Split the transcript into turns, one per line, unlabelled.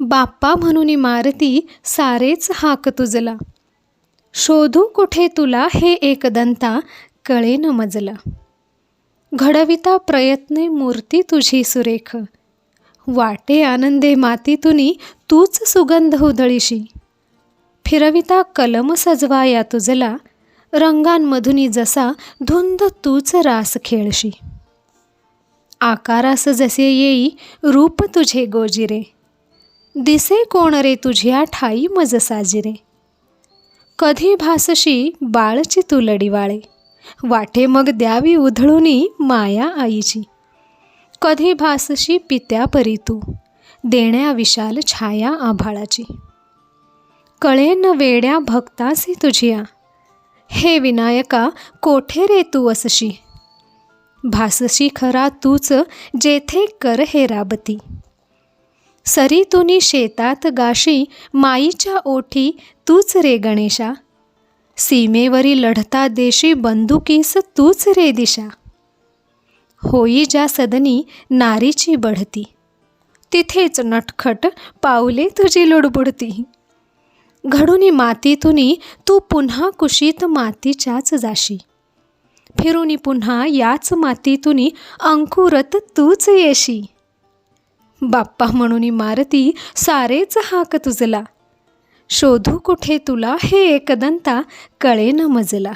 बाप्पा म्हणून मारती सारेच हाक तुजला. शोधू कुठे तुला हे एकदंता कळे न मजला. घडविता प्रयत्ने मूर्ती तुझी सुरेख. वाटे आनंदे मातीतुनी तूच सुगंध उधळीशी. फिरविता कलम सजवाया तुझला. रंगांमधुनी जसा धुंद तूच रास खेळशी. आकारास जसे येई रूप तुझे गोजिरे. दिसे कोण रे तुझ्या ठाई मज साजिरे. कधी भासशी बाळची तू लडीवाळे. वाटे मग द्यावी उधळूनी माया आईची. कधी भासशी पित्या परी तू. देण्या विशाल छाया आभाळाची. कळे न वेड्या भक्तासी तुझिया. हे विनायका कोठे रे तू असशी. भासशी खरा तूच जेथे कर हे राबती. सरी तुनी शेतात गाशी माईच्या ओठी तूच रे गणेशा. सीमेवरी लढता देशी बंदुकीस तूच रे दिशा. होई ज्या सदनी नारीची बढती. तिथेच नटखट पाऊले तुझी लुडबुडती. घडुनी मातीतुनी तू पुन्हा कुशीत मातीच्याच जाशी. फिरूनी पुन्हा याच मातीतुनी अंकुरत तूच येशी. बाप्पा म्हणून मारती सारेच हाक तुजला. शोधू कुठे तुला हे एकदंता कळे न मजला.